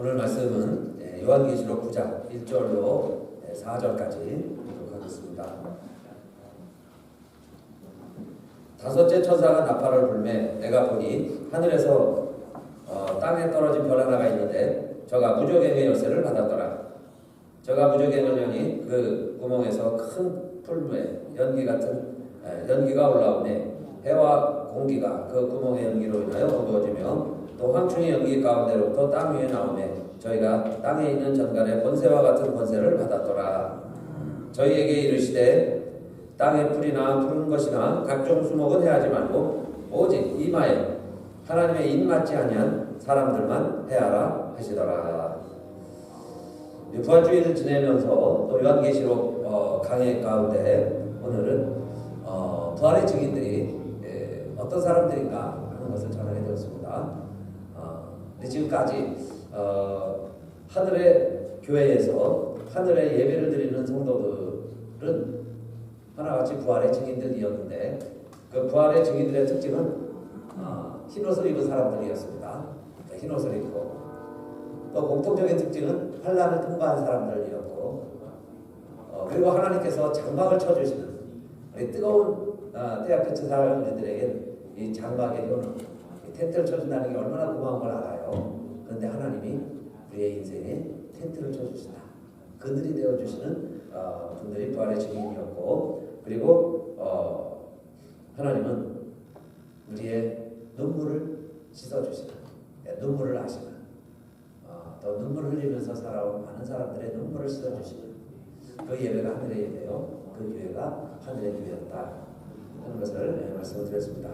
오늘 말씀은 요한계시록 9장 1절로 4절까지 보도록 하겠습니다. 다섯째 천사가 나팔을 불매 내가 보니 하늘에서 땅에 떨어진 별 하나가 있는데 저가 무저갱의 열쇠를 받았더라. 저가 무저갱을 여니 그 구멍에서 큰 풀무에 연기가 올라오매 해와 공기가 그 구멍의 연기로 인하여 어두워지며 또 황충이 연기 가운데로부터 땅 위에 나오매 저희가 땅에 있는 전갈의 권세와 같은 권세를 받았더라. 저희에게 이르시되 땅의 풀이나 푸른 것이나 각종 수목은 해하지 말고 오직 이마에 하나님의 입 맞지 아니한 사람들만 해하라 하시더라. 부활주의를 지내면서 또 요한계시록 강해 가운데 오늘은 부활의 증인들이 어떤 사람들인가 하는 것을 전하게 되었습니다. 근데 지금까지 하늘의 교회에서 하늘의 예배를 드리는 성도들은 하나같이 부활의 증인들이었는데 그 부활의 증인들의 특징은 흰옷을 입은 사람들이었습니다. 흰옷을 입고 또 공통적인 특징은 환난을 통과한 사람들이었고 그리고 하나님께서 장막을 쳐주시는 뜨거운 태양 끝의 사람들에게 이 장막의 효능, 텐트를 쳐준다는 게 얼마나 고마운 걸 알아요. 그런데 하나님이 우리의 인생에 텐트를 쳐주신다. 그늘이 되어주시는 분들이 부활의 증인이었고 그리고 하나님은 우리의 눈물을 씻어주시는 눈물을 아시는 또 눈물을 흘리면서 살아온 많은 사람들의 눈물을 씻어주시는 그 예배가 하늘의 예배요. 그 교회가 하늘의 교회였다 하는 것을 말씀을 드렸습니다.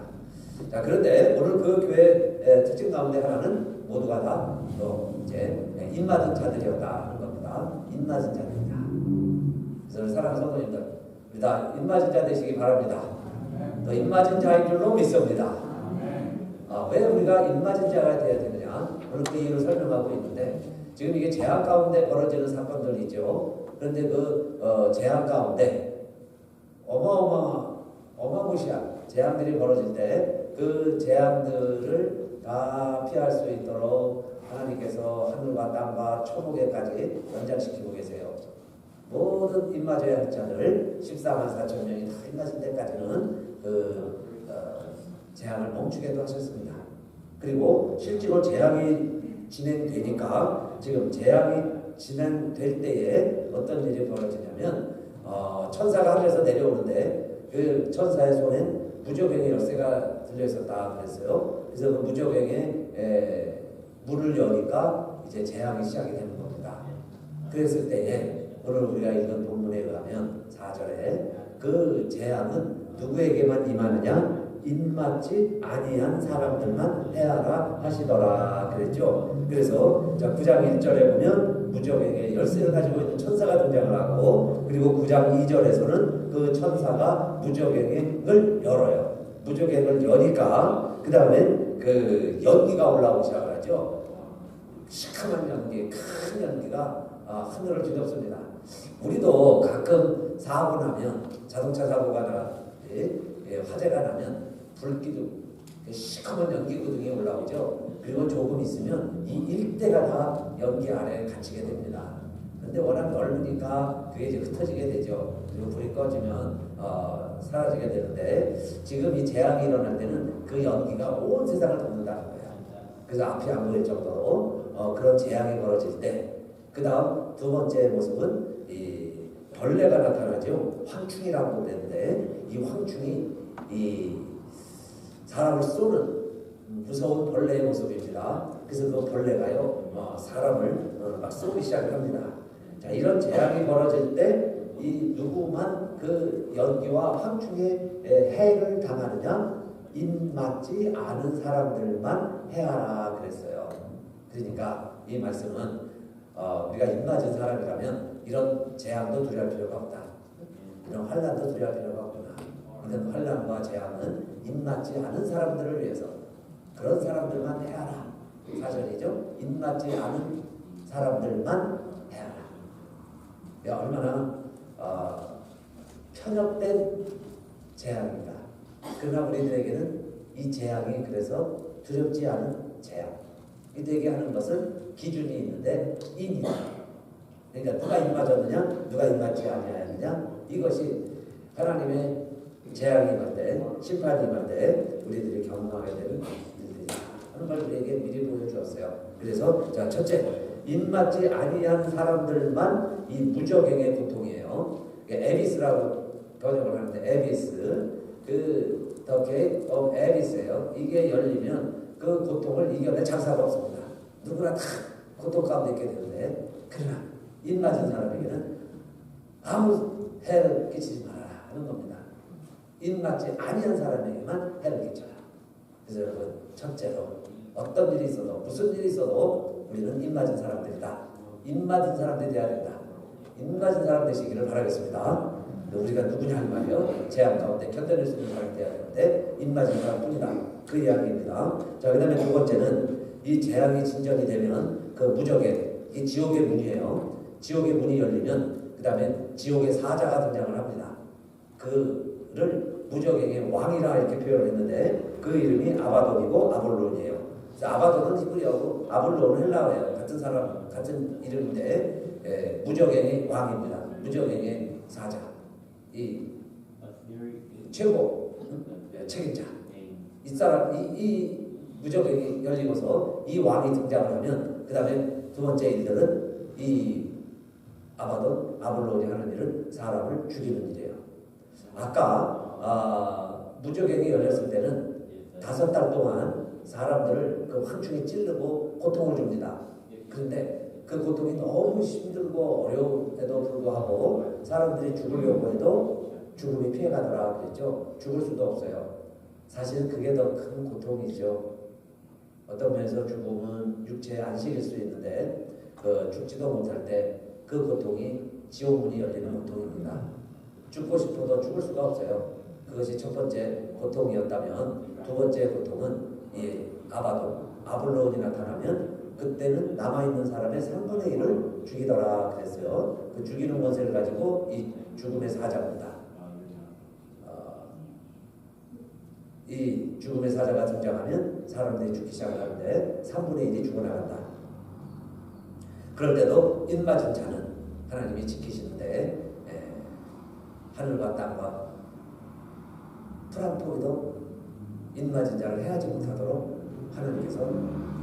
자, 그런데 오늘 그 교회의 특징 가운데 하나는 모두가 다 이제 입맞은 자들이었다 하는 겁니다. 입맞은 자들이다. 그래서 사랑하는 성도님들, 우리 다 입맞은 자 되시기 바랍니다. 또 입맞은 자인 줄로 믿습니다. 왜 우리가 입맞은 자가 되어야 되느냐? 오늘 그 이유를 설명하고 있는데 지금 이게 재앙 가운데 벌어지는 사건들이죠. 그런데 그 재앙 가운데 어마무시한 재앙들이 벌어질 때 그 재앙들을 다 피할 수 있도록 하나님께서 하늘과 땅과 천국에까지 연장시키고 계세요. 모든 입맞아야 할 자들 14만 4천 명이 다 입맞을 때까지는 재앙을 멈추게도 하셨습니다. 그리고 실제로 재앙이 진행되니까 지금 재앙이 진행될 때에 어떤 일이 벌어지냐면 천사가 하늘에서 내려오는데 그 천사의 손엔 무저갱의 열쇠가 들려있었다 그랬어요. 그래서 그 무저갱에 문을 여니까 이제 재앙이 시작이 되는 겁니다. 그랬을 때에 오늘 우리가 읽은 본문에 의하면 4절에 그 재앙은 누구에게만 임하느냐? 입맞지 아니한 사람들만 해하라 하시더라 그랬죠. 그래서 9장 1절에 보면 무저갱의 열쇠를 가지고 있는 천사가 등장을 하고 그리고 9장 2절에서는 그 천사가 무저갱을 열어요. 무저갱을 여니까 그 다음에 그 연기가 올라오기 시작을 하죠. 시커먼 연기, 큰 연기가 하늘을 뒤덮습니다. 우리도 가끔 사고 나면 자동차 사고가 나 화재가 나면 불기둥, 시커먼 연기구둥이 올라오죠. 그리고 조금 있으면 이 일대가 다 연기 아래에 갇히게 됩니다. 그런데 워낙 넓으니까 그게 이제 흩어지게 되죠. 그리고 불이 꺼지면 사라지게 되는데 지금 이 재앙이 일어날 때는 그 연기가 온 세상을 덮는다는 거예요. 그래서 앞이 안 보일 정도로 그런 재앙이 벌어질 때 그 다음 두 번째 모습은 이 벌레가 나타나죠. 황충이라고 그랬는데 이 황충이 이 사람을 쏘는 무서운 벌레의 모습입니다. 그래서 그 벌레가요 사람을 막 쏘기 시작합니다. 자, 이런 재앙이 벌어질 때 이 누구만 그 연기와 황충의 해를 당하느냐? 입맞지 않은 사람들만 해하라 그랬어요. 그러니까 이 말씀은 우리가 입맞은 사람이라면 이런 재앙도 두려울 필요가 없다. 이런 환난도 두려울 필요가 없구나. 이런 환난과 재앙은 입맞지 않은 사람들을 위해서 그런 사람들만 해하라. 4절이죠. 입맞지 않은 사람들만 해하라. 얼마나 편협된 재앙입니다. 그러나 우리들에게는 이 재앙이 그래서 두렵지 않은 재앙. 되게 하는 것은 기준이 있는데 인이다. 그러니까 누가 인 맞았느냐, 누가 인 맞지 아니하느냐, 이것이 하나님의 재앙이 임할 때, 심판이 임할 때 우리들이 경험하게 되는 일들이다 하는 걸 우리에게 미리 보여주었어요. 그래서 자, 첫째, 인 맞지 아니한 사람들만 이 무적행의 고통이에요. 에비스라고 번역을 하는데, 에비스, 그 The Gate of Abyss예요. 이게 열리면 그 고통을 이겨낼 장사가 없습니다. 누구나 다 고통 가운데 있게 되는데, 그러나 인 맞은 사람에게는 아무 해를 끼치지 말아라 하는 겁니다. 인 맞지 아니한 사람에게만 해를 끼쳐라. 그래서 여러분, 첫째로 어떤 일이 있어도, 무슨 일이 있어도 우리는 인 맞은 사람들이다. 인 맞은 사람들이 되어야 된다. 인 맞은 사람 되시기를 바라겠습니다. 우리가 누구냐 할 말이요. 재앙 가운데 견뎌낼 수 있는 사람이 되어야 되는데 인 맞은 사람뿐이다. 그 이야기입니다. 자, 그 다음에 두 번째는 이 재앙이 진전이 되면 그 무적의, 이 지옥의 문이에요. 지옥의 문이 열리면 그 다음에 지옥의 사자가 등장을 합니다. 그를 무적의 왕이라 이렇게 표현을 했는데 그 이름이 아바돈이고 아볼론이에요. 아바돈은 히브리어고 아볼론은 헬라어예요. 같은 사람, 같은 이름인데 무적의 왕입니다. 무적의 사자. 이 최고 책임자. 이 사람, 이 무적이 열리고서 이 왕이 등장을 하면 그 다음에 두 번째 일들은 이 아바돈, 아볼론이 하는 일은 사람을 죽이는 일이에요. 아까 무적행이 열렸을 때는 5달 동안 사람들을 그 황충이 찌르고 고통을 줍니다. 그런데 그 고통이 너무 힘들고 어려움에도 불구하고 사람들이 죽으려고 해도 죽음이 피해가더라 그랬죠. 죽을 수도 없어요. 사실 그게 더 큰 고통이죠. 어떤 면에서 죽음은 육체의 안식일 수 있는데 그 죽지도 못할 때 그 고통이 지옥문이 열리는 고통입니다. 죽고 싶어도 죽을 수가 없어요. 그것이 첫 번째 고통이었다면 두 번째 고통은 이 아바돈, 아볼론이 나타나면 그때는 남아있는 사람의 3분의 1을 죽이더라 그랬어요. 그 죽이는 권세를 가지고 이 죽음의 사자입니다. 이 죽음의 사자가 등장하면 사람들이 죽기 시작하는데 3분의 1이 죽어나간다. 그럴 때도 인 맞은 자는 하나님이 지키시는데 하늘과 땅과 풀한 포기도 인 맞은 자를 해하지 못하도록 하나님께서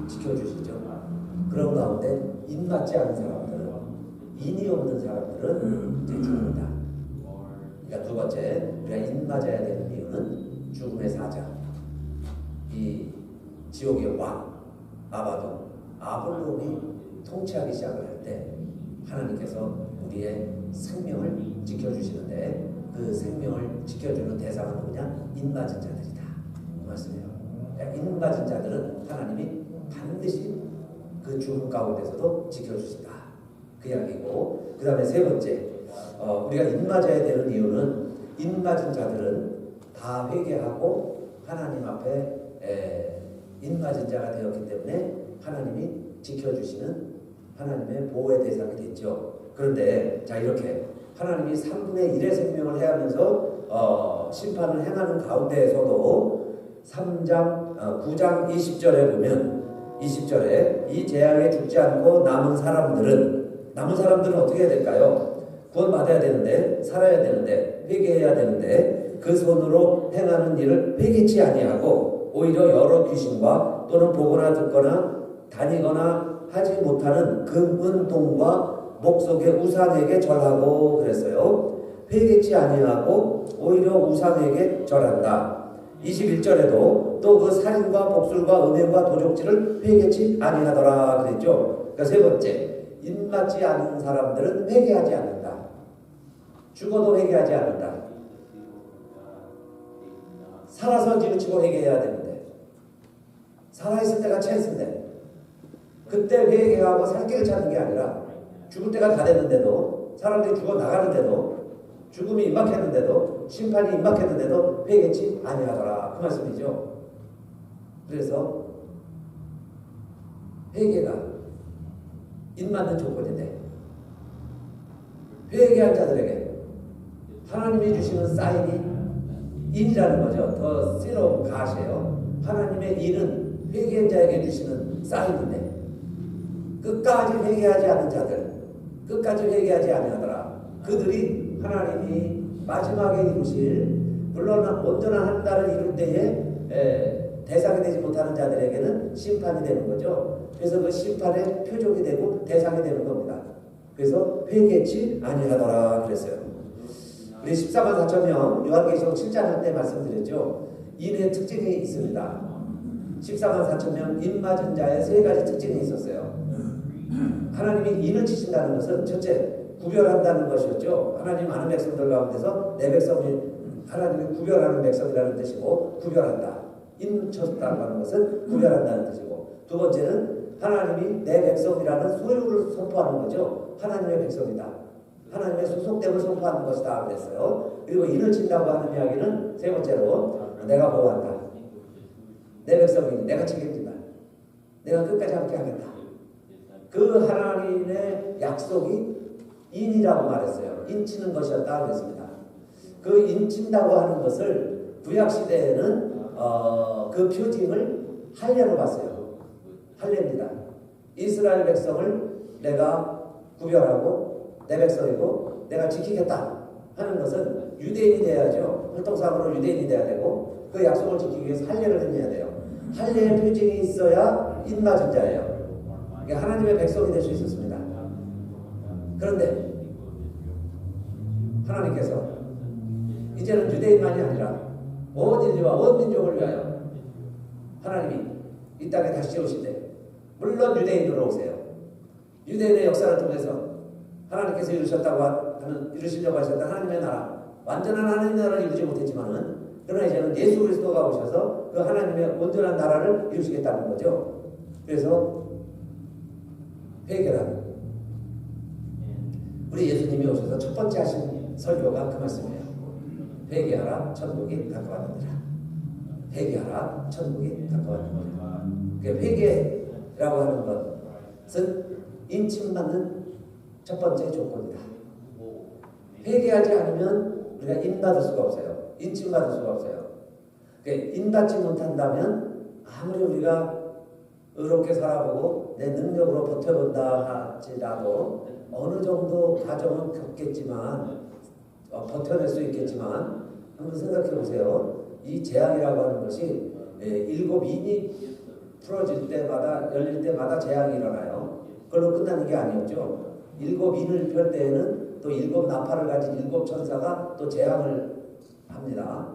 지켜주시죠. 그런 가운데 인 맞지 않은 사람들은, 인이 없는 사람들은 이제 죽는다. 그러니까 두 번째, 우리가 인 맞아야 되는 이유는 죽음의 사자, 이 지옥의 왕 아바돈, 아볼론이 통치하기 시작을 할 때 하나님께서 우리의 생명을 지켜주시는데 그 생명을 지켜주는 대상은 누구냐? 인 맞은 자들이다. 그 말씀이에요. 인 맞은 자들은 하나님이 반드시 그 죽음 가운데서도 지켜주신다. 그 이야기고, 그 다음에 세 번째, 우리가 인 맞아야 되는 이유는 인 맞은 자들은 다 회개하고 하나님 앞에 인 맞은 자가 되었기 때문에 하나님이 지켜주시는 하나님의 보호의 대상이 됐죠. 그런데 자, 이렇게 하나님이 3분의 1의 생명을 해하면서 심판을 행하는 가운데에서도 9장 20절에 보면 20절에 이 재앙에 죽지 않고 남은 사람들은 어떻게 해야 될까요? 구원받아야 되는데, 살아야 되는데, 회개해야 되는데 그 손으로 행하는 일을 회개치 아니하고 오히려 여러 귀신과 또는 보거나 듣거나 다니거나 하지 못하는 금은동과 목석의 우상에게 절하고 그랬어요. 회개치 아니하고 오히려 우상에게 절한다. 21절에도 또 그 살인과 복술과 음행과 도적질을 회개치 아니하더라 그랬죠. 그러니까 세 번째, 인 맞지 않은 사람들은 회개하지 않는다. 죽어도 회개하지 않는다. 살아서 지르치고 회개해야 되는데, 살아있을 때가 찬스인데 그때 회개하고 살 길을 찾는 게 아니라 죽을 때가 다 됐는데도, 사람들이 죽어 나가는데도, 죽음이 임박했는데도, 심판이 임박했는데도 회개치 아니하더라 그 말씀이죠. 그래서 회개가 인 맞는 조건인데 회개한 자들에게 하나님이 주시는 사인이 인이라는 거죠. 더 씨로 가시에요. 하나님의 인은 회개한 자에게 주시는 사인인데 끝까지 회개하지 않은 자들, 끝까지 회개하지 아니하더라. 그들이 하나님이 마지막에 이루실 물론 온전한 한 날을 이룰 때에 대상이 되지 못하는 자들에게는 심판이 되는 거죠. 그래서 그 심판의 표적이 되고 대상이 되는 겁니다. 그래서 회개치 아니하더라 그랬어요. 우리 14만 4천 명 요한계시록 7장 할 때 말씀드렸죠. 인의 특징이 있습니다. 14만 4천 명 인맞은 자의 세 가지 특징이 있었어요. 하나님이 인을 치신다는 것은 첫째 구별한다는 것이었죠. 하나님 많은 백성들 가운데서 내 백성이 하나님이 구별하는 백성이라는 뜻이고 구별한다. 인 쳤다고 하는 것은 구별한다는 뜻이고 두 번째는 하나님이 내 백성이라는 소유를 선포하는 거죠. 하나님의 백성이다. 하나님의 소속됨을 선포하는 것이다 그랬어요. 그리고 인을 친다고 하는 이야기는 세 번째로 내가 보호한다. 내 백성이 내가 책임진다. 내가 끝까지 함께 하겠다. 그 하나님의 약속이 인이라고 말했어요. 인치는 것이었다 그랬습니다. 그 인친다고 하는 것을 구약시대에는 그 표징을 할례로 봤어요. 할례입니다. 이스라엘 백성을 내가 구별하고 내 백성이고 내가 지키겠다 하는 것은 유대인이 돼야죠. 활동상으로 유대인이 돼야 되고 그 약속을 지키기 위해서 할례를 해야 돼요. 할례의 표징이 있어야 인맞은 자예요. 그러니까 하나님의 백성이 될 수 있었습니다. 그런데 하나님께서 이제는 유대인만이 아니라 온 인류와 온 민족을 위하여 하나님이 이 땅에 다시 오실 때 물론 유대인으로 오세요. 유대인의 역사를 통해서 하나님께서 이루시려고 하셨던 하나님의 나라, 완전한 하나님의 나라를 이루지 못했지만은 그러나 이제는 예수 그리스도가 오셔서 그 하나님의 온전한 나라를 이루시겠다는 거죠. 그래서 회개란 우리 예수님이 오셔서 첫 번째 하신 설교가 그 말씀이에요. 회개하라 천국이 가까웠느니라. 회개하라 천국이 가까웠느니라. 회개라고 하는 것은 인침받는 첫 번째 조건이다. 회개하지 않으면 우리가 인받을 수가 없어요. 인침받을 수가 없어요. 인받지 못한다면 아무리 우리가 의롭게 살아보고 내 능력으로 버텨본다 할지라도 어느 정도 과정은 겪겠지만 버텨낼 수 있겠지만 한번 생각해 보세요. 이 재앙이라고 하는 것이 7인이 풀어질 때마다 열릴 때마다 재앙이 일어나요. 그걸로 끝나는 게 아니었죠. 7인을 펼 때에는 또 7나팔을 가진 7천사가 또 재앙을 합니다.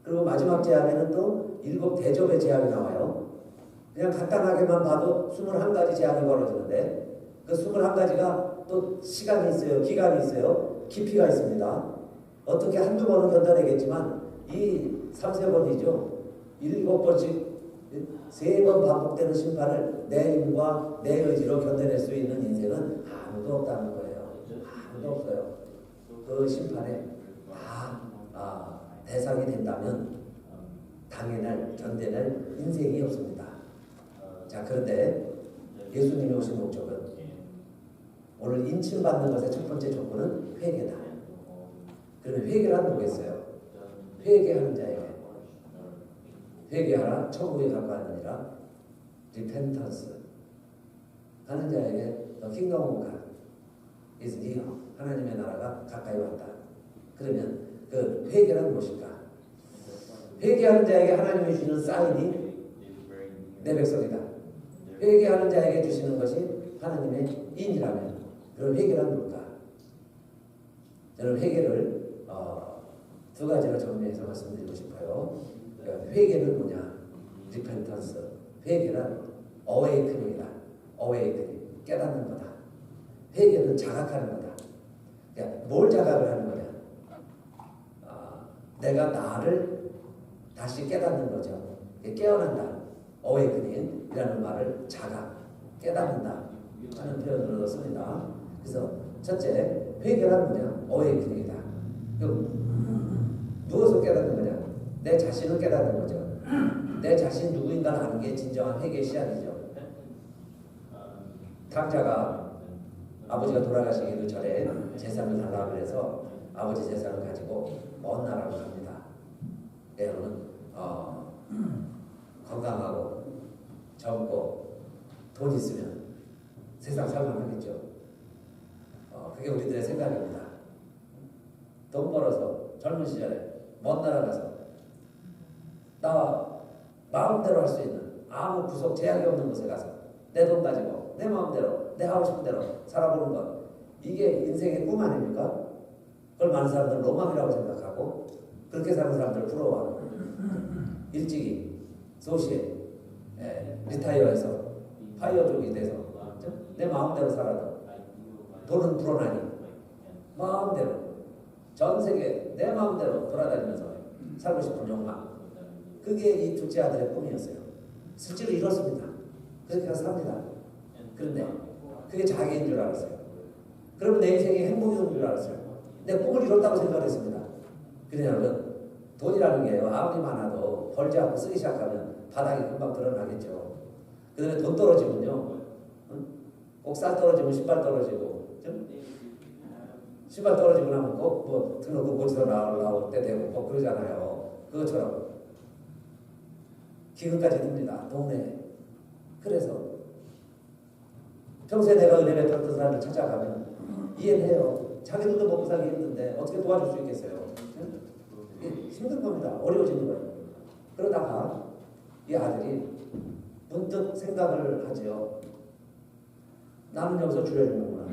그리고 마지막 재앙에는 또 7대접의 재앙이 나와요. 그냥 간단하게만 봐도 21가지 재앙이 벌어지는데 그 21가지가 또 시간이 있어요. 기간이 있어요. 깊이가 있습니다. 어떻게 한두 번은 견뎌내겠지만 이 3-4번이죠. 7번씩 3번 반복되는 심판을 내 힘과 내 의지로 견뎌낼 수 있는 인생은 아무도 없다는 거예요. 아무도 없어요. 그 심판에 다 대상이 된다면 당해낼, 견뎌낼 인생이 없습니다. 자, 그런데 예수님이 오신 목적은 오늘 인침받는 것의 첫 번째 조건은 회개다. 그러면 회개란 뭐겠어요? 회개하는 자에게 회개하라 천국에 가까웠느니라. repentance 하는 자에게 the kingdom of God is near. 하나님의 나라가 가까이 왔다. 그러면 그 회개란 무엇일까? 회개하는 자에게 하나님이 주시는 사인이 내 백성이다. 회개하는 자에게 주시는 것이 하나님의 인이라면 그럼 회개란 뭘까? 저는 회개를 두 가지로 정리해서 말씀드리고 싶어요. 그러니까 회개는 뭐냐? repentance. 회개란 awakening이다. awakening. 깨닫는 거다. 회개는 자각하는 거다. 그러니까 뭘 자각을 하는 거냐? 내가 나를 다시 깨닫는 거죠. 깨어난다. awakening이라는 말을 자각, 깨닫는다 하는 표현으로 씁니다. 그래서 첫째, 회개란 뭐냐? awakening이다. 누워서 깨닫는 거냐? 내 자신을 깨닫는 거죠. 내 자신 누구인가를 아는 게 진정한 회개의 시작이죠. 탕자가 아버지가 돌아가시기도 전에 재산을 달라고 해서 아버지 재산을 가지고 먼 나라로 갑니다. 여러분 건강하고 젊고 돈 있으면 세상 살만하겠죠. 그게 우리들의 생각입니다. 돈 벌어서 젊은 시절에 먼 나라 가서 나 마음대로 할 수 있는 아무 구속 제약이 없는 곳에 가서 내 돈 가지고 내 마음대로 내 하고 싶은 대로 살아보는 것, 이게 인생의 꿈 아닙니까? 그걸 많은 사람들은 로망이라고 생각하고 그렇게 사는 사람들 부러워하고 일찍이 소시에 리타이어해서 파이어족이 돼서 내 마음대로 살아도 돈은 불어나니 마음대로 전 세계 내 마음대로 돌아다니면서 살고 싶은 욕망, 그게 이 둘째 아들의 꿈이었어요. 실제로 이렇습니다. 그렇게 삽니다. 그런데 그게 자기인 줄 알았어요. 그러면 내 인생이 행복인 줄 알았어요. 내 꿈을 이뤘다고 생각했습니다. 그러냐면 돈이라는 게요, 아무리 많아도 벌지 않고 쓰기 시작하면 바닥이 금방 드러나겠죠. 그 다음에 돈 떨어지면요, 꼭 쌀 떨어지면 신발 떨어지고, 신발 떨어지고 나면 꼭 뭐 등록금 고치러 나올 때 되고 뭐 그러잖아요. 그것처럼 기근까지 듭니다. 동네에. 그래서 평소에 내가 은혜 베풀었던 사람을 찾아가면 이해는 해요. 자기들도 먹고 살기 힘든데 어떻게 도와줄 수 있겠어요? 힘든 겁니다. 어려워지는 거예요. 그러다가 이 아들이 문득 생각을 하지요. 나는 여기서 줄여주는구나.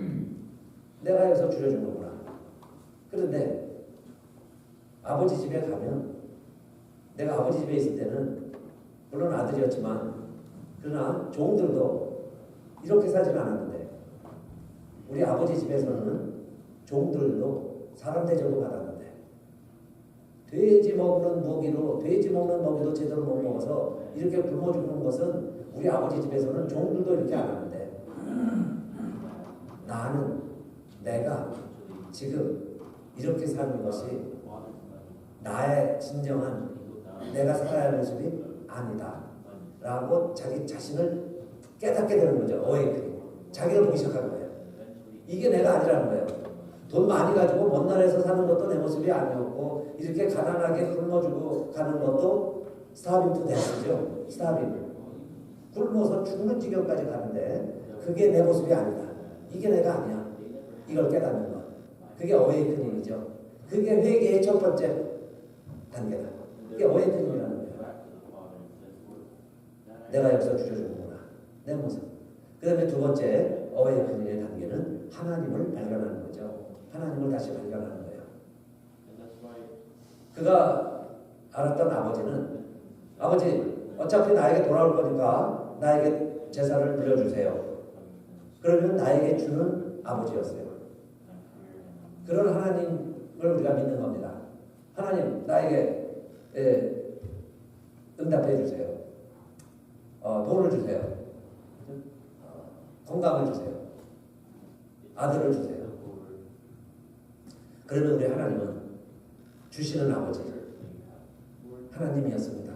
내가 여기서 줄여주는구나. 그런데 아버지 집에 가면, 내가 아버지 집에 있을 때는 물론 아들이었지만 그러나 종들도 이렇게 살지는 않았는데, 우리 아버지 집에서는 종들도 사람 대접을 받았는데, 돼지 먹는 먹이로, 돼지 먹는 먹이도 제대로 못 먹어서 이렇게 굶어 죽는 것은 우리 아버지 집에서는 종들도 이렇게 안 하는데, 나는 내가 지금 이렇게 사는 것이 나의 진정한 내가 살아야 할 모습이 아니다 라고 자기 자신을 깨닫게 되는 거죠. 어웨이크닝. 자기를 보기 시작하는 거예요. 이게 내가 아니라는 거예요. 돈 많이 가지고 먼 나라에서 사는 것도 내 모습이 아니었고, 이렇게 가난하게 굶어주고 가는 것도 스타빙 투 데스죠. 스타빙. 굶어서 죽는 지경까지 가는데 그게 내 모습이 아니다. 이게 내가 아니야. 이걸 깨닫는 것. 그게 어웨이크닝이죠. 그게 회개의 첫 번째 단계다. 그게 어웨이크닝이라는 거예요. 내가 여기서 줄여주는구나. 내 모습. 그 다음에 두 번째 어웨이크닝의 단계는 하나님을 발견하는 거죠. 하나님을 다시 발견하는 거예요. 그가 알았던 아버지는, 아버지 어차피 나에게 돌아올 거니까 나에게 제사를 물려주세요. 그러면 나에게 주는 아버지였어요. 그런 하나님을 우리가 믿는 겁니다. 하나님 나에게 응답해 주세요. 돈을 주세요. 건강을 주세요. 아들을 주세요. 그러면 우리 하나님은 주시는 아버지 하나님이었습니다.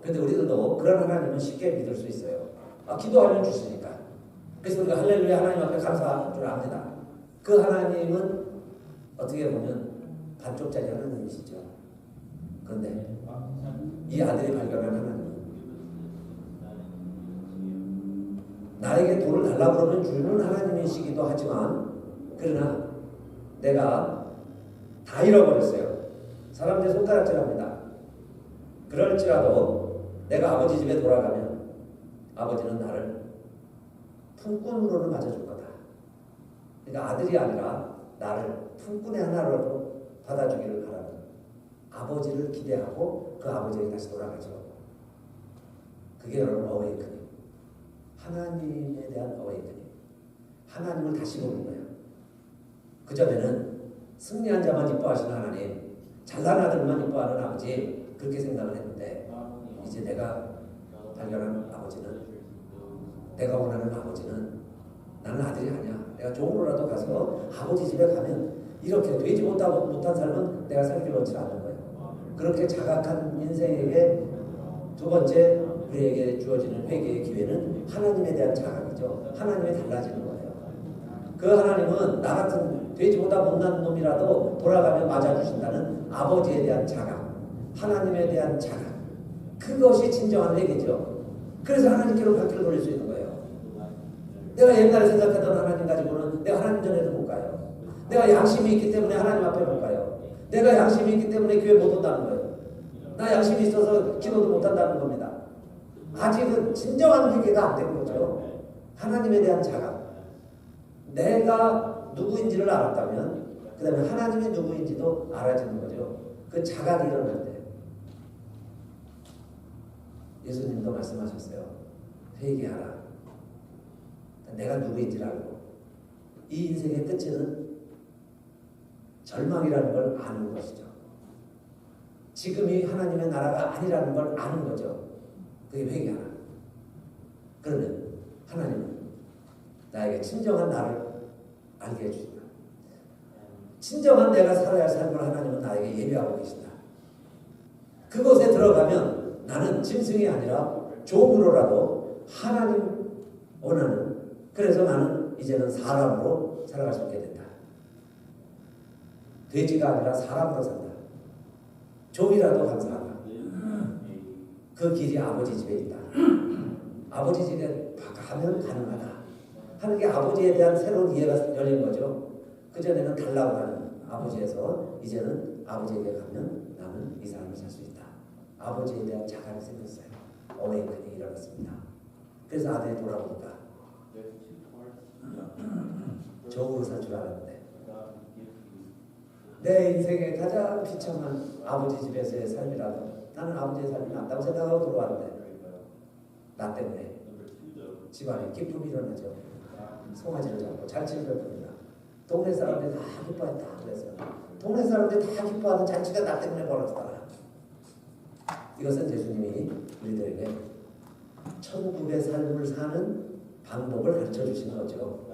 그런데 우리들도 그런 하나님은 쉽게 믿을 수 있어요. 기도하면 주시니까. 그래서 우리가 할렐루야 하나님 앞에 감사할 줄 압니다. 그 하나님은 어떻게 보면 반쪽짜리 하나님이시죠. 그런데 이 아들이 발견한 하나님은 나에게 돈을 달라고 그러면 주는 하나님이시기도 하지만, 그러나 내가 다 잃어버렸어요. 사람들 손가락질합니다. 그럴지라도 내가 아버지 집에 돌아가면 아버지는 나를 품꾼으로는 맞아줄 거다. 그러니까 아들이 아니라 나를 품꾼의 하나로도 받아주기를 바라는 아버지를 기대하고 그 아버지에게 다시 돌아가죠. 그게 여러분 어웨이크닝. 하나님에 대한 어웨이크닝. 하나님을 다시 보는 거예요. 그전에는 승리한 자만 이뻐하시는 하나님, 잘난 아들만 이뻐하는 아버지, 그렇게 생각을 했는데, 이제 내가 발견한 아버지는, 내가 원하는 아버지는 나는 아들이 아니야. 내가 종으로라도 가서 아버지 집에 가면 이렇게 되지 못한 삶은 내가 살기를 원치 않는 거예요. 그렇게 자각한 인생에게 두 번째 우리에게 주어지는 회개의 기회는 하나님에 대한 자각이죠. 하나님이 달라지는 거예요. 그 하나님은 나 같은 되지보다 못난 놈이라도 돌아가면 맞아주신다는 아버지에 대한 자각, 하나님에 대한 자각, 그것이 진정한 회개죠. 그래서 하나님께로 발길을 돌릴 수 있는 거예요. 내가 옛날에 생각하던 하나님 가지고는 내가 하나님 전에도 못 가요. 내가 양심이 있기 때문에 하나님 앞에 못 가요. 내가 양심이 있기 때문에 교회 못 온다는 거예요. 나 양심이 있어서 기도도 못 한다는 겁니다. 아직은 진정한 회개가 안 된 거죠. 하나님에 대한 자각. 내가 누구인지를 알았다면 그 다음에 하나님이 누구인지도 알아지는 거죠. 그 자각이 일어날 때 예수님도 말씀하셨어요. 회개하라. 내가 누구인지를 알고 이 인생의 끝에는 절망이라는 걸 아는 것이죠. 지금이 하나님의 나라가 아니라는 걸 아는 거죠. 그게 회개하라. 그러면 하나님은 나에게 진정한 나를 알게 해주신다. 진정한 내가 살아야 할 삶을 하나님은 나에게 예비하고 계신다. 그곳에 들어가면 나는 짐승이 아니라 종으로라도 하나님 원하는, 그래서 나는 이제는 사람으로 살아갈 수 있게 된다. 돼지가 아니라 사람으로 산다. 종이라도 감사하다. 그 길이 아버지 집에 있다. 아버지 집에 가면 가능하다 하는 게 아버지에 대한 새로운 이해가 열린 거죠. 그전에는 달라고 하는 아버지에서 이제는 아버지에게 가면 나는 이 삶을 살 수 있다. 아버지에 대한 자각이 생겼어요. 어웨이크닝이 일어났습니다. 그래서 아들이 돌아보니까 적으로 살 줄 알았는데 내 인생의 가장 비참한 아버지 집에서의 삶이라도 나는 아버지의 삶이 낫다고 생각하고 들어왔는데 나 때문에 집안에 기쁨이 일어나죠. 송아지를 잡고 잔치를 베풉니다. 동네 사람들이 다 기뻐했다 그랬어요. 동네 사람들이 다 기뻐하는 잔치가 나 때문에 벌어졌다. 이것은 예수님이 우리들에게 천국의 삶을 사는 방법을 가르쳐 주신 거죠.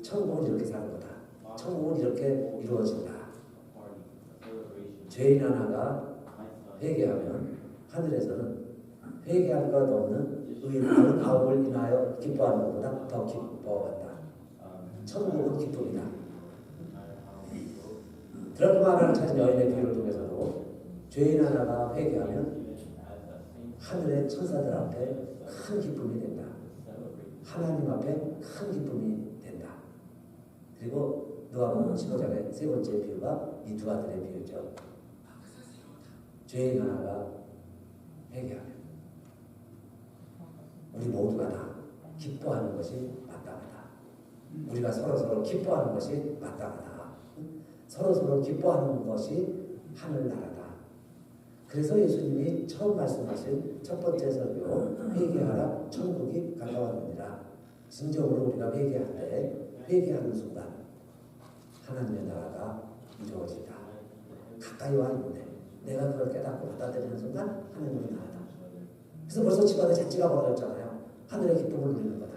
천국은 이렇게 사는 거다. 천국은 이렇게 이루어진다. 죄인 하나가 회개하면 하늘에서는 회개할 것 없는 의인 99을 인하여 기뻐하는 것보다 더 기뻐한다. 천국은 기쁨이다. 드라크마 하나를 찾은 여인의 비유를 통해서도 죄인 하나가 회개하면 하늘의 천사들 앞에 큰 기쁨이 된다. 하나님 앞에 큰 기쁨이 된다. 그리고 누가복음 15장의 세 번째 비유가 이 두 아들의 비유죠. 죄인 하나가 회개하면 우리 모두가 다 기뻐하는 것이 마땅하다. 우리가 서로서로 기뻐하는 것이 마땅하다. 서로서로 기뻐하는 것이 하늘나라다. 그래서 예수님이 처음 말씀하신 첫 번째 설교 회개하라 천국이 가까웠느니라. 진정으로 우리가 회개할 때 회개하는 순간 하나님의 나라가 이루어진다. 가까이 와 있는데 내가 그걸 깨닫고 받아들이는 순간 하나님의 나라다. 그래서 벌써 집안에 잔치가 벌어졌잖아요. 하늘의 기쁨을 누리는 거다.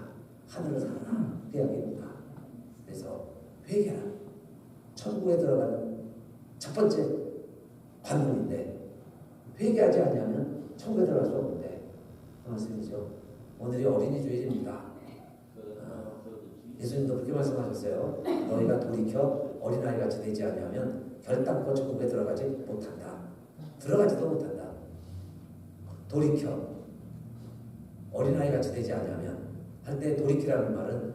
하늘을 살아라. 회개입니다. 그래서 회개라. 천국에 들어가는 첫 번째 관문인데 회개하지 않으면 천국에 들어갈 수 없는데 그 말씀이죠. 오늘이 어린이 주일입니다. 예수님도 그렇게 말씀하셨어요. 너희가 돌이켜 어린아이같이 되지 않으면 결단코 천국에 들어가지 못한다. 들어가지도 못한다. 돌이켜 어린아이같이 되지 않으면 할 때 돌이키라는 말은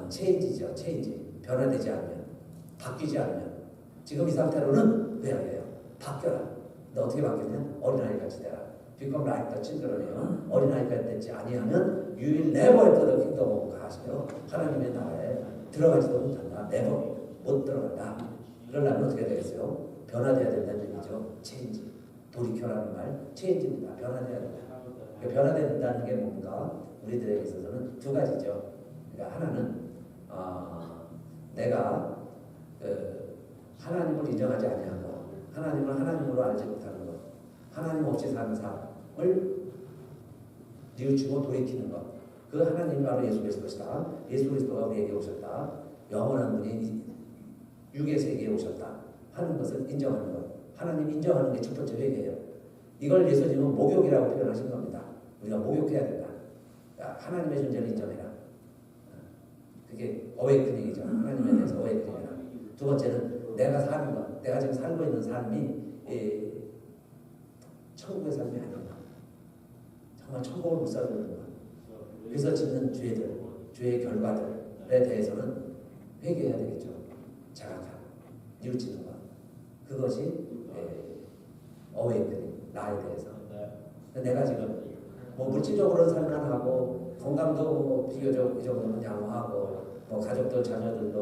체인지죠. 체인지. 변화되지 않으면 바뀌지 않으면 지금 이 상태로는 회개해요. 바뀌어라. 너 어떻게 바뀌냐? 어린아이같이 되라. Become like the children이요. 어린아이가 되지 아니하면 You will never enter the kingdom of God 하시며 하나님의 나라에 들어가지도 못한다. never 못 들어간다. 그러려면 어떻게 되겠어요? 변화돼야 된다는 얘기죠. 체인지. 돌이켜라는 말 체인지입니다. 변화돼야 된다. 변화된다는 게 뭔가 우리들에게 있어서는 두 가지죠. 그러니까 하나는 내가 하나님을 인정하지 아니한 것, 하나님을 하나님으로 알지 못하는 것, 하나님 없이 사는 삶을 뉘우치고 돌이키는 것. 그 하나님이 바로 예수 그리스도시다. 예수 그리스도가 우리에게 오셨다. 영원한 분이 육의 세계에 오셨다 하는 것을 인정하는 것. 하나님 인정하는 게 첫 번째 회개예요. 이걸 예수님은 목욕이라고 표현하신 겁니다. 우리가 목욕해야 된다. 야, 하나님의 존재를 인정해라. 그게 어웨이크닝이죠. 하나님에 대해서 어웨이크닝이라. 두 번째는 내가 사는 것, 내가 지금 살고 있는 삶이 천국의 삶이 아닌가. 정말 천국을 못 살고 있는 것. 그래서 짓는 죄들, 죄의 결과들, 대해서는 회개해야 되겠죠. 자각한 뉘우치는 것. 그것이 어웨이크닝, 나에 대해서. 내가 지금 뭐 물질적으로는 살만하고 건강도 뭐 비교적 이 정도는 양호하고 뭐 가족들 자녀들도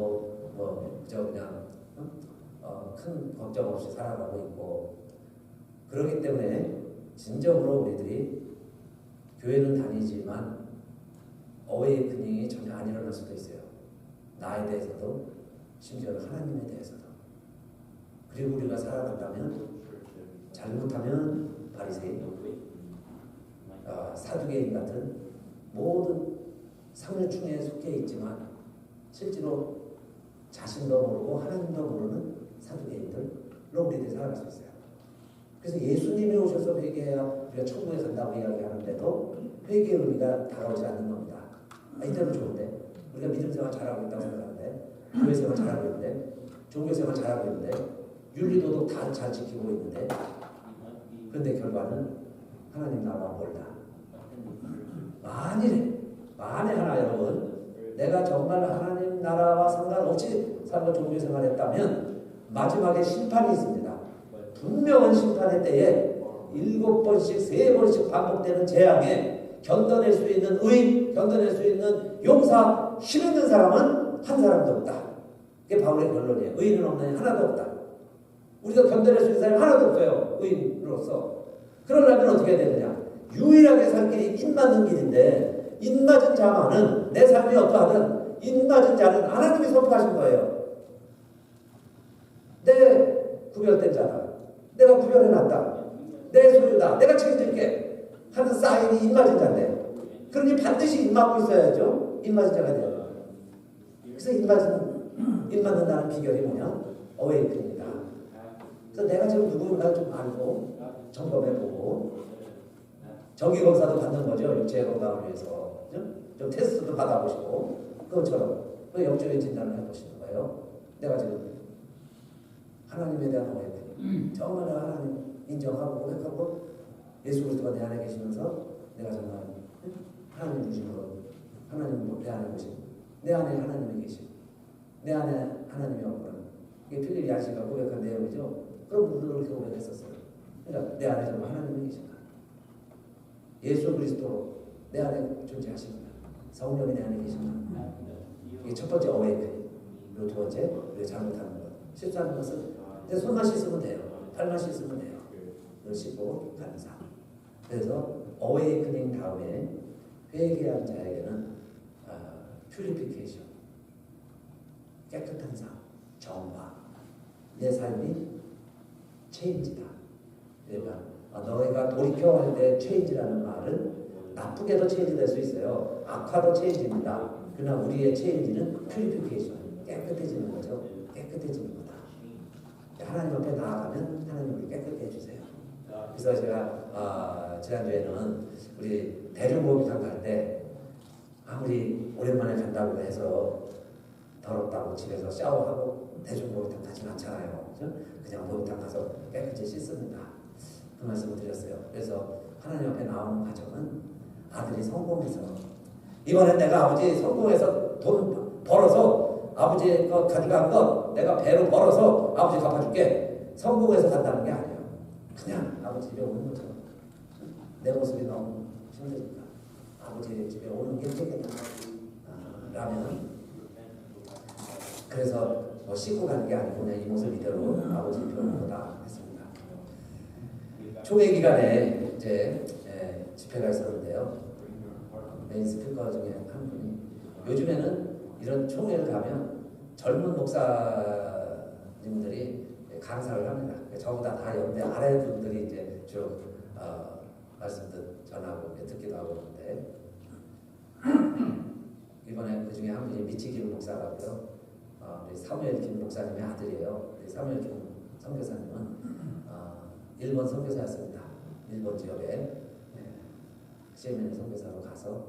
뭐 저 그냥 큰 걱정 없이 살아가고 있고 그렇기 때문에 진정으로 우리들이 교회는 다니지만 어웨이크닝이 전혀 안 일어날 수도 있어요. 나에 대해서도 심지어 하나님에 대해서도. 그리고 우리가 살아간다면 잘못하면 바리새인, 사두개인 같은 모든 상류층에 속해 있지만 실제로 자신도 모르고 하나님도 모르는 사두개인들로 우리들이 살아갈 수 있어요. 그래서 예수님이 오셔서 회개해야 우리가 천국에 간다고 이야기하는데도 회개의 의미가 다가오지 않는 겁니다. 이대로 좋은데 우리가 믿음생활 잘하고 있다고 생각하는데 교회생활 잘하고 있는데 종교생활 잘하고 있는데 윤리도덕 다 잘 지키고 있는데 그런데 결과는 하나님 나라와 멀다. 만에 하나 여러분 내가 정말 하나님 나라와 상관없이 살고 종교생활했다면 마지막에 심판이 있습니다. 분명한 심판의 때에 7번씩 3번씩 반복되는 재앙에 견뎌낼 수 있는 의인, 견뎌낼 수 있는 용사, 힘 있는 사람은 한 사람도 없다. 이게 바울의 결론이에요. 의인은 없느니 하나도 없다. 우리가 견뎌낼 수 있는 사람이 하나도 없어요. 의인으로서. 그러려면 어떻게 해야 되느냐. 유일하게 살 길이 입맞는 길인데 입맞은 자만은 내 삶이 어떠하든 입맞은 자는 하나님이 선포하신 거예요. 내 구별된 자다. 내가 구별해놨다. 내 소유다. 내가 책임질게 하는 사인이 입맞은 자인데 그러니 반드시 입맞고 있어야죠. 입맞은 자가 돼요. 그래서 입맞는다는 비결이 뭐냐? 어웨이크입니다. 그래서 내가 지금 누구인가 좀 알고 점검해보고 정기검사도 받는 거죠. 육체 건강을 위해서 좀 테스트도 받아보시고 그것처럼 그 영적인 진단을 해보시는 거예요. 내가 지금 하나님에 대한 어웨이크닝 정말 내가 하나님 인정하고 고백하고 예수 그리스도가 내 안에 계시면서 내가 정말 하나님 주신 것 하나님 내 안에 계신 내 안에 하나님이 계신 내 안에 하나님이 없구나. 이게 필립이 아시가 고백한 내용이죠. 그런 분들도 그렇게 고백했었어요. 그러니까 내 안에 정말 하나님이 계신다. 예수 그리스도 내 안에 존재하십니다. 성령이 내 안에 계십니다. 이게 첫 번째 어웨이크닝. 그리고 두 번째 우리가 잘못하는 것. 실수하는 것은 이제 손만 씻으면 돼요. 팔만 씻으면 돼요. 이걸 씻고 가는 삶. 그래서 어웨이크닝 다음에 회개한 자에게는 퓨리피케이션, 깨끗한 삶, 정화. 내 삶이 체인지다. 그러니까 너희가 돌이켜 할 때 체인지라는 말은 나쁘게도 체인지 될 수 있어요. 악화도 체인지입니다. 그러나 우리의 체인지는 퓨리피케이션, 깨끗해지는 거죠. 깨끗해지는 거다. 하나님 앞에 나아가면 하나님 우리 깨끗게 해주세요. 그래서 제가 지난주에는 우리 대중목욕탕 갈 때 아무리 오랜만에 간다고 해서 더럽다고 집에서 샤워하고 대중목욕탕 가진 않잖아요. 그죠? 그냥 목욕탕 가서 깨끗이 씻습니다. 그 말씀을 드렸어요. 그래서 하나님 앞에 나오는 과정은 아들이 성공해서 이번엔 내가 아버지 성공해서 돈 벌어서 아버지 거 가져간 거 내가 배로 벌어서 아버지 갚아줄게. 성공해서 간다는 게 아니에요. 그냥 아버지 집에 오는 거죠. 내 모습이 너무 힘드니까 아버지 집에 오는 게 되겠다. 라면 그래서 뭐 씻고 가는 게 아니고 그냥 이 모습 이대로 아버지 표현한 거다 했습니다. 총회 기간에 이제 집회가 있었는데요. 메인 스피커 중에 한 분이 요즘에는 이런 총회를 가면 젊은 목사님들이 강사를 합니다. 저보다 다 연대 아래 분들이 이제 주로 말씀도 전하고 듣기도 하고 그러는데 이번에 그 중에 한 분이 미치 김 목사라고요. 우리 사무엘 김 목사님의 아들이에요. 우리 사무엘 김 선교사님은 일본 선교사였습니다. 일본 지역에 CMN 선교사로 가서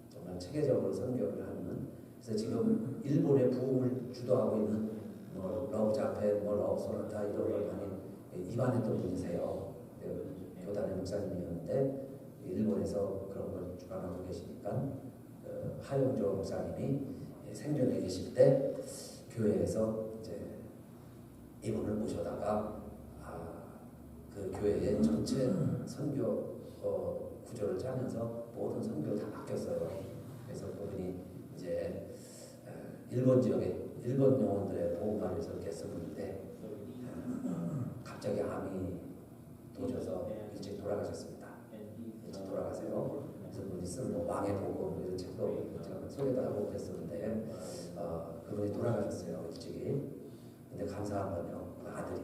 정말 체계적으로 선교를 하는. 그래서 지금 일본의 부흥을 주도하고 있는 뭐 러브 자페, 뭐 러브 소나타 이런 걸 많이 입안했던 분이세요. 교단의 목사님이었는데 일본에서 그런 걸 주관하고 계시니까 하용조 목사님이 생존해 계실 때 교회에서 이제 이분을 모셔다가 그 교회의 전체 선교 구조를 짜면서 모든 선교를 다 바뀌었어요. 그래서 그분이 이제 일본 지역에 일본 영혼들의 보호를 위해서 이렇게 쓰는데 갑자기 암이 도져서 일찍 돌아가셨습니다. 일찍 돌아가세요. 그래서 그분이 쓴 왕의 복음 이런 책도 제가 소개도 하고 그랬었는데 그분이 돌아가셨어요. 일찍이. 근데 감사한 건요. 그 아들이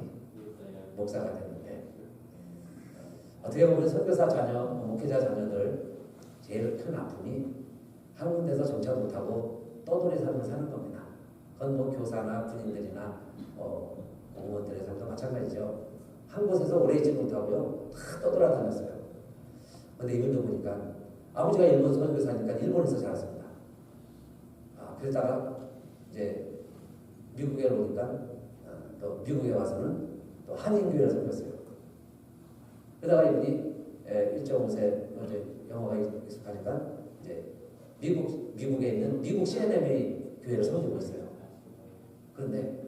목사가 됐는데 어떻게 보면 선교사 자녀, 목회자 자녀들 제일 큰 아픔이 한 군데서 정착 못하고 떠돌이 삶을 사는 겁니다. 그건 뭐 교사나 군인들이나 공무원들의 삶도 마찬가지죠. 한 곳에서 오래 있지 못하고요. 다 떠돌아다녔어요. 근데 이분도 보니까 아버지가 일본 선교사니까 일본에서 자랐습니다. 그러다가 이제 미국에 오니까 또 미국에 와서는 또 한인교회를 섬겼어요. 그러다가 이분이 1.5세 이제 영어가 익숙하니까 이제 미국에 있는 미국 CNMA 교회를 섬기고 있어요. 그런데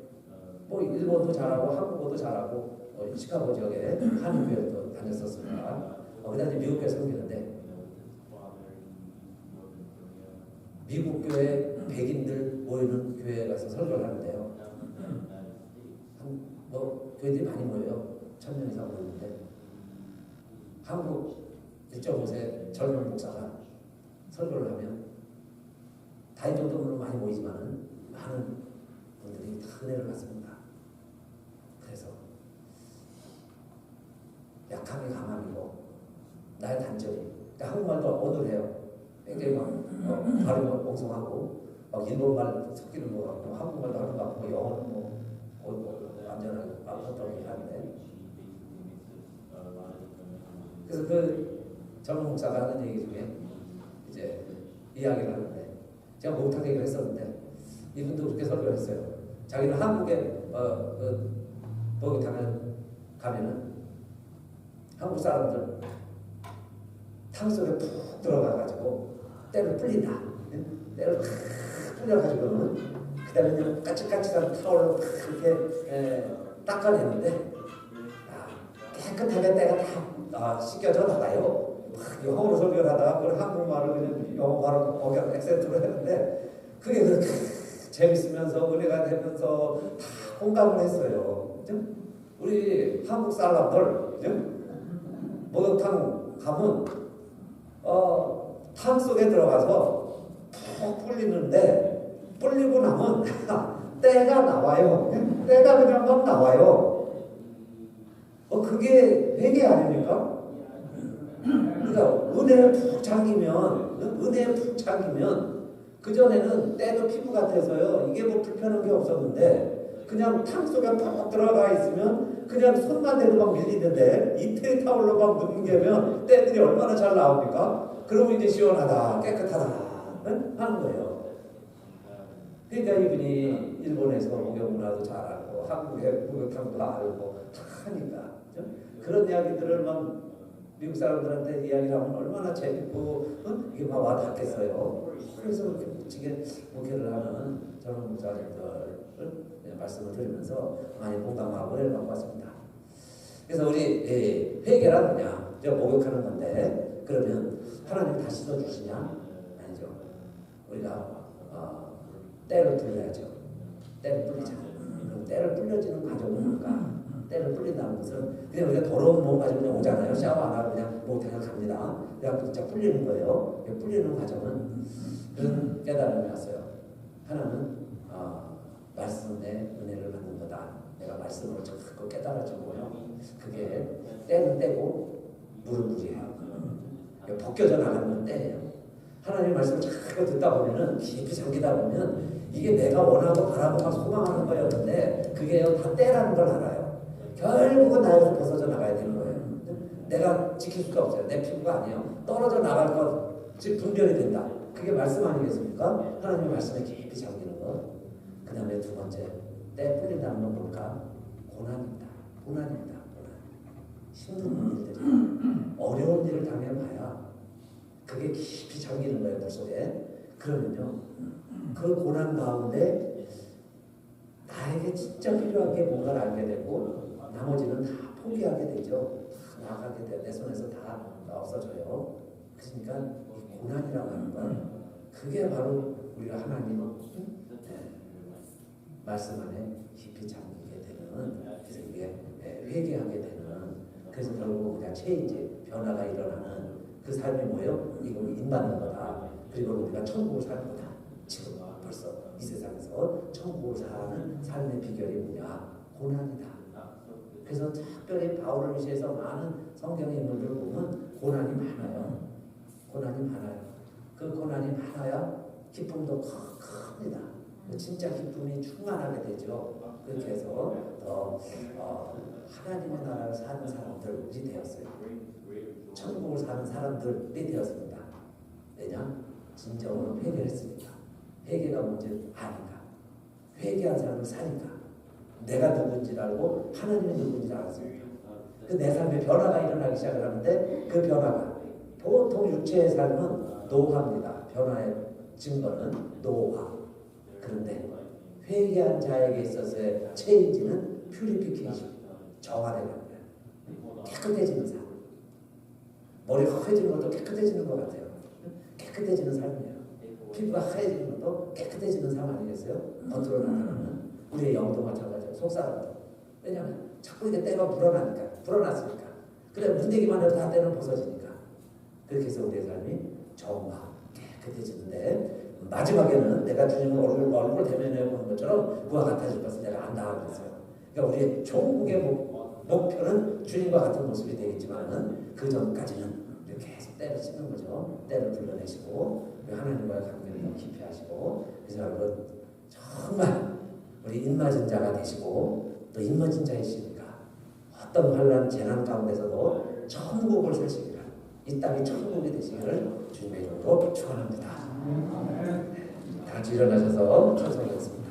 뭐 일본도 잘하고 한국어도 잘하고 시카고 지역에 한인교회도 다녔었습니다. 그다음에 미국 교회 섬기는데 미국 교회 백인들 모이는 교회에 가서 설교를 하는데요. 뭐 교회들이 많이 모여요. 1000명 이상 모이는데 한국 1.5세 젊은 목사가 설교를 하면 다 이 정도로 많이 모이지만은 많은 분들이 다 은혜를 받습니다. 그래서 약함이 강함이고 나의 단점이 한국말도 어눌해요. 굉장히 발음이 엉성하고 막 일본말 섞이는 것 같고 한국말도 하는 것 같고 영어는 뭐 완전하게 어떻게 하는데 그래서 그 젊은 목사가 하는 얘기 중에 이제 이야기를 하는데 제가 못한 얘기를 했었는데 이분도 그렇게 설교를 했어요. 자기는 한국에 목욕탕을 가면은 한국 사람들 탕 속에 푹 들어가가지고 때를 불린다. 때를 탁 불려가지고는 그 다음에 그냥 까칠까칠한 타올로 이렇게 닦아내는데 깨끗하게 때가 다 씻겨져 나가요. 영어로 설교를 하다가 그걸 한국말을 그냥 영어 바로 거기 액센트로 했는데 그게 그렇게 재밌으면서 은혜가 되면서 다 공감을 했어요. 그죠? 우리 한국 사람들 그죠? 목욕탕 가면 탕 속에 들어가서 푹 불리는데 불리고 나면 때가 나와요. 때가 그냥 막 나와요. 그게 회개 아닙니까? 그러니까 은혜에 푹 잠기면 그전에는 때도 피부 같아서요. 이게 뭐 불편한 게 없었는데 그냥 탕 속에 푹 들어가 있으면 그냥 손만 대도 막 밀리는데 이태리 타올로 막 뭉개면 때들이 얼마나 잘 나옵니까? 그러면 이제 시원하다, 깨끗하다 하는 거예요. 그러니까 이분이 일본에서 목욕 문화도 잘 알고 한국의 목욕탕도 알고 다 하니까 그런 이야기들을 막 미국 사람들한테 이야기를 하면 얼마나 재밌고 이게 막 와닿겠어요. 그래서 그렇게 멋지게 목회를 하는 젊은 목사님들 말씀을 드리면서 많이 공감하고 은혜를 받고 왔습니다. 그래서 우리 회개란 뭐냐? 제가 목욕하는 건데 그러면 하나님 다시 씻어주시냐? 아니죠. 우리가 때를 불려야죠. 때를 불리자. 그럼 때를 불려지는 과정은 뭘까? 때를 불린다는 것은 그냥 우리가 더러운 몸 가지고 그냥 오잖아요. 샤워 안 하고 그냥 목욕탕을 갑니다. 그냥 진짜 불리는 거예요. 불리는 과정은 그런 깨달음이 왔어요. 하나는 말씀의 은혜를 받는 거다. 내가 말씀을 자꾸 깨달아주고요. 그게 때는 때고 물은 물이에요. 벗겨져 나가는 건 때예요. 하나님의 말씀을 자꾸 듣다 보면은 깊이 잠기다 보면 이게 내가 원하고 바라고 막 소망하는 거였는데 그게 다 때라는 걸 알아요. 결국은 나에서 벗어져 나가야 되는 거예요. 내가 지킬 수가 없어요. 내 피부가 아니에요. 떨어져 나갈 것이 분별이 된다. 그게 말씀 아니겠습니까? 하나님의 말씀에 깊이 잠기는 것. 그 다음에 두 번째, 때 풀린다는 건 뭘까? 고난입니다. 고난입니다. 고난. 힘든 일들이 어려운 일을 당해봐야 그게 깊이 잠기는 거예요. 물 속에. 그러면요. 그 고난 가운데 나에게 진짜 필요한 게 뭔가를 알게 되고 나머지는 다 포기하게 되죠. 다 나가게 돼. 내 손에서 다 없어져요. 그러니까 이 고난이라고 하는 건 그게 바로 우리가 하나님 말씀 안에 깊이 잠기게 되는, 그래서 이게 회개하게 되는, 그래서 결국 우리가 체인지 변화가 일어나는 그 삶이 뭐예요? 이거 인받는 거다. 그리고 우리가 천국을 사는 거다. 지금 벌써 이 세상에서 천국을 사는 삶의 비결이 뭐냐? 고난이다. 그래서 특별히 바울을 위시해서 많은 성경의 인물들을 보면 고난이 많아요. 고난이 많아요. 그 고난이 많아야 기쁨도 큽니다. 진짜 기쁨이 충만하게 되죠. 그렇게 해서 더 하나님의 나라를 사는 사람들이 되었어요. 천국을 사는 사람들이 되었습니다. 왜냐? 진정으로 회개했으니까. 회개가 뭔지 아니까. 회개한 사람을 사니까. 내가 누군지 알고 하나님이 누군지 알았습니다. 내 삶에 변화가 일어나기 시작을 하는데 그 변화가 보통 육체의 삶은 노화입니다. 변화의 증거는 노화. 그런데 회개한 자에게 있어서의 체인지는 퓨리피케이션, 정화되는 거예요. 깨끗해지는 삶. 머리가 허해지는 것도 깨끗해지는 것 같아요. 깨끗해지는 삶이에요. 피부가 하얘지는 것도 깨끗해지는 삶 아니겠어요? 겉으로 나타나는 우리의 영도 마찬가지예요. 속사람도. 왜냐하면 자꾸 이게 때가 불어났으니까. 그래 문대기만 해도 다 때는 벗어지니까. 그렇게 해서 우리의 삶이 정화, 깨끗해지는데 마지막에는 내가 주님을 얼굴 대면해 보는 것처럼 그와 같아질 것을 내가 안다 그랬어요. 그러니까 우리의 종국의 목표는 주님과 같은 모습이 되겠지만은 그 전까지는 이렇게 계속 때를 치는 거죠. 때를 불러내시고 하나님과의 관계를 더 깊이 하시고, 그래서 여러분 정말 우리 입맞은 자가 되시고 또 입맞은 자이시니까 어떤 환난 재난 가운데서도 천국을 사시기를, 이 땅이 천국이 되시기를 주님의 이름으로 축원합니다. 다 같이 일어나셔서 찬송하겠습니다.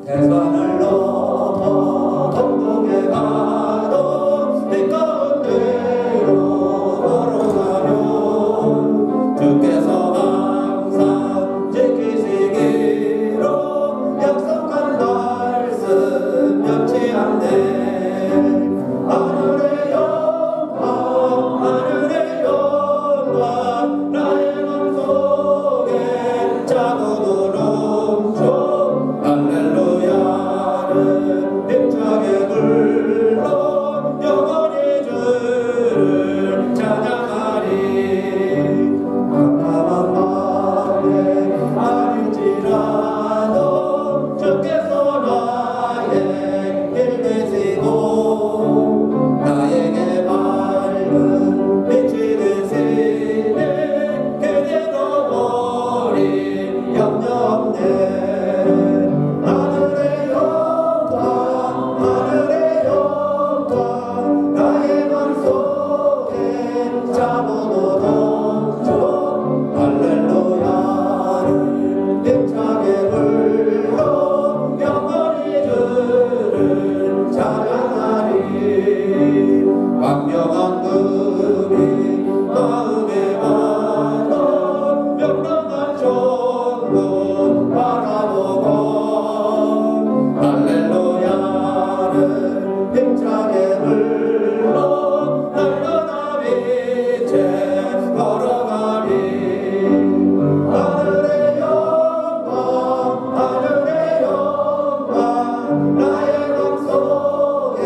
대산을 넘어 동동에 가도 빛 가운데로 걸어가면 주께서 항상 지키시기로 약속한 말씀 변치 않네. 하늘의 영광 하늘의 영광 나의 맘속에 자고도 넘쳐 할렐루야를 힘차게 불러 영원히 주를 찬양하리. 깜깜한 밤에 아닐지라도 주께서 나의 길 되시고 나에게 밝은 빛이 되시네. 그대로 우리 염려 없네. 하늘의 영광 하늘의 영광 나의 맘속에 자고도 넘쳐 할렐루야를 힘차게 불러 영원히 주를 찬양하리. 광명한 금이 마음에 와도 명랑한 천국 바라보고 할렐루야를 힘차게 불러 날마다 빛에 걸어가리. 하늘의 영광 하늘의 영광 나의 맘속에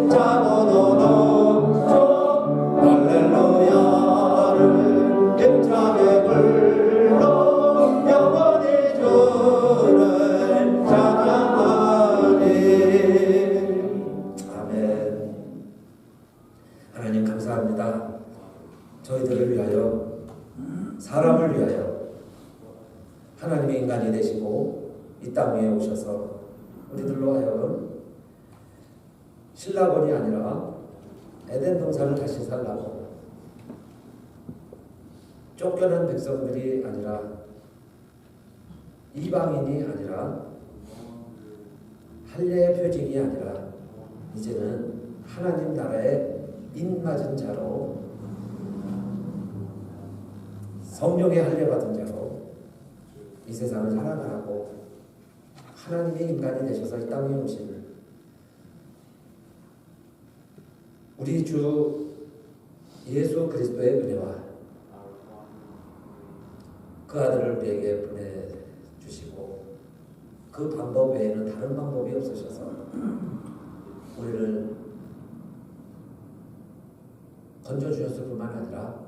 자고도 넘쳐 할렐루야를 힘차게 불러 영원히 주를 찬양하리. 아멘. 하나님 감사합니다. 저희들을 위하여, 사람을 위하여 하나님의 인간이 되시고 이 땅 위에 오셔서 우리들로 하여금 신라곤이 아니라 에덴 동산을 다시 살라고, 쫓겨난 백성들이 아니라 이방인이 아니라 할례의 표징이 아니라 이제는 하나님 나라의 인맞은 자로 성령의 할례받은 자로 이 세상을 살아가고 하나님의 인간이 되셔서 이 땅에 오신 우리 주 예수 그리스도의 은혜와 그 아들을 우리에게 보내주시고 그 방법 외에는 다른 방법이 없으셔서 우리를 건져주셨을 뿐만 아니라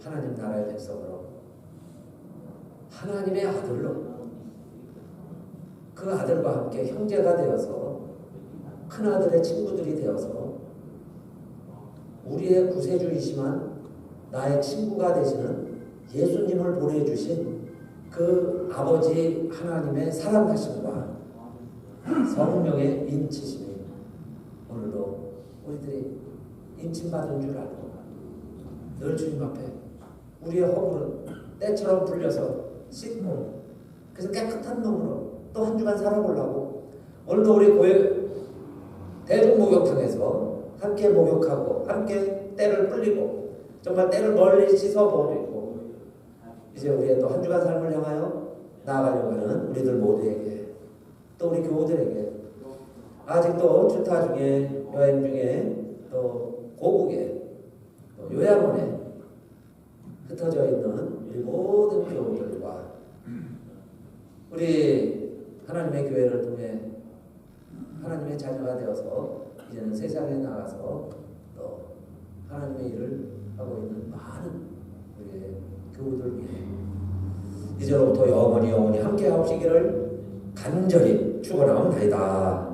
하나님 나라의 백성으로 하나님의 아들로 그 아들과 함께 형제가 되어서 큰아들의 친구들이 되어서 우리의 구세주이시만 나의 친구가 되시는 예수님을 보내주신 그 아버지 하나님의 사랑하심과 성령의 인치심이 오늘도 우리들이 인침받은 줄 알고 늘 주님 앞에 우리의 허물은 때처럼 불려서 씻고 그래서 깨끗한 놈으로 또 한 주간 살아보려고 오늘도 우리 대중목욕탕에서 함께 목욕하고 함께 때를 불리고 정말 때를 멀리 씻어버리고 이제 우리의 또 한 주간 삶을 향하여 나아가려고 하는 우리들 모두에게 또 우리 교우들에게 아직도 주타 중에 여행 중에 또 고국에 또 요양원에 흩어져 있는 우리 모든 교우들과 우리 하나님의 교회를 통해 하나님의 자녀가 되어서 이제는 세상에 나가서 또 하나님의 일을 하고 있는 많은 우리의 교우들 위해 이제로부터 영원히 함께 하시기를 간절히 축원하옵나이다.